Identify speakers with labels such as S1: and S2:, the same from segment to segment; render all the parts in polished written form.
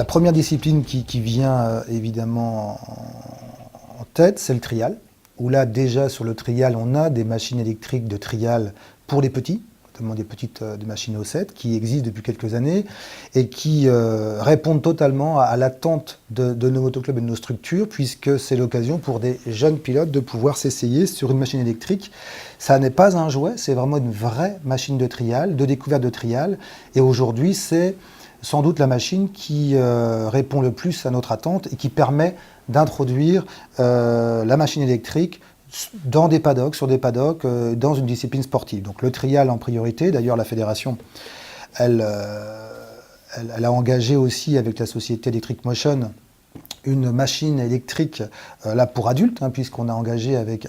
S1: La première discipline qui vient évidemment en tête, c'est le trial, où là déjà sur le trial, on a des machines électriques de trial pour les petits, notamment des machines O7 qui existent depuis quelques années et qui répondent totalement à l'attente de nos motoclubs et de nos structures, puisque c'est l'occasion pour des jeunes pilotes de pouvoir s'essayer sur une machine électrique. Ça n'est pas un jouet, c'est vraiment une vraie machine de trial, de découverte de trial, et aujourd'hui c'est sans doute la machine qui répond le plus à notre attente et qui permet d'introduire la machine électrique dans des paddocks, sur des paddocks, dans une discipline sportive. Donc le trial en priorité. D'ailleurs, la fédération, elle a engagé aussi avec la société Electric Motion une machine électrique là pour adultes, hein, puisqu'on a engagé avec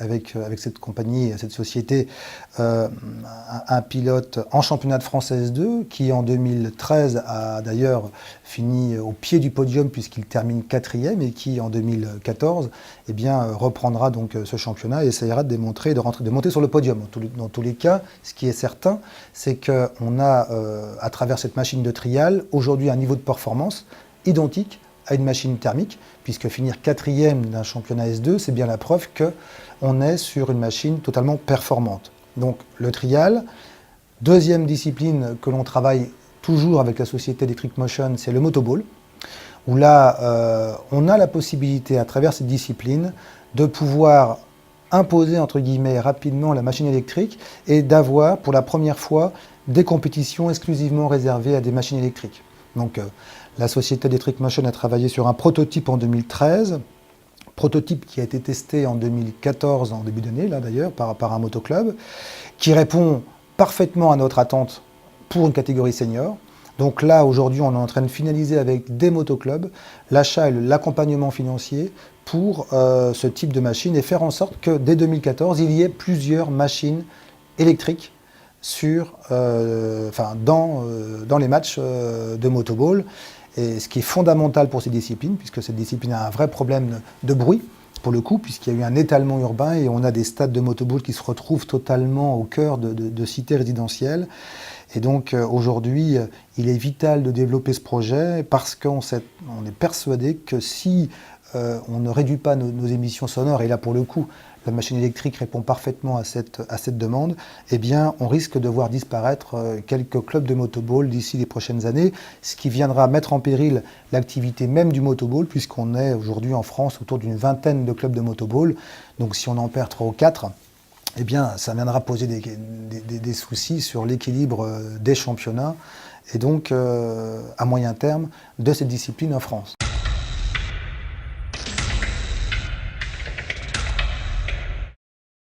S1: cette compagnie, cette société, un pilote en championnat de France S2 qui en 2013 a d'ailleurs fini au pied du podium puisqu'il termine 4e et qui en 2014 eh bien, reprendra donc ce championnat et essayera de démontrer, de monter sur le podium. Dans tous les cas, ce qui est certain, c'est qu'on a à travers cette machine de trial aujourd'hui un niveau de performance identique à une machine thermique, puisque finir 4e d'un championnat S2, c'est bien la preuve qu'on est sur une machine totalement performante. Donc le trial. Deuxième discipline que l'on travaille toujours avec la société Electric Motion, c'est le motoball, où là, on a la possibilité, à travers cette discipline, de pouvoir imposer, entre guillemets, rapidement la machine électrique et d'avoir, pour la première fois, des compétitions exclusivement réservées à des machines électriques. Donc, la société Electric Motion a travaillé sur un prototype en 2013, prototype qui a été testé en 2014, en début d'année, là d'ailleurs, par un motoclub, qui répond parfaitement à notre attente pour une catégorie senior. Donc là, aujourd'hui, on est en train de finaliser avec des motoclubs l'achat et l'accompagnement financier pour ce type de machine et faire en sorte que dès 2014, il y ait plusieurs machines électriques dans les matchs de motoball. Et ce qui est fondamental pour ces disciplines, puisque cette discipline a un vrai problème de bruit, pour le coup, puisqu'il y a eu un étalement urbain et on a des stades de motoball qui se retrouvent totalement au cœur de cités résidentielles. Et donc aujourd'hui, il est vital de développer ce projet parce qu'on est persuadé que si on ne réduit pas nos émissions sonores, et là pour le coup, la machine électrique répond parfaitement à cette demande, eh bien, on risque de voir disparaître quelques clubs de motoball d'ici les prochaines années, ce qui viendra mettre en péril l'activité même du motoball, puisqu'on est aujourd'hui en France autour d'une vingtaine de clubs de motoball. Donc si on en perd 3 ou 4, eh bien, ça viendra poser des soucis sur l'équilibre des championnats et donc, à moyen terme, de cette discipline en France.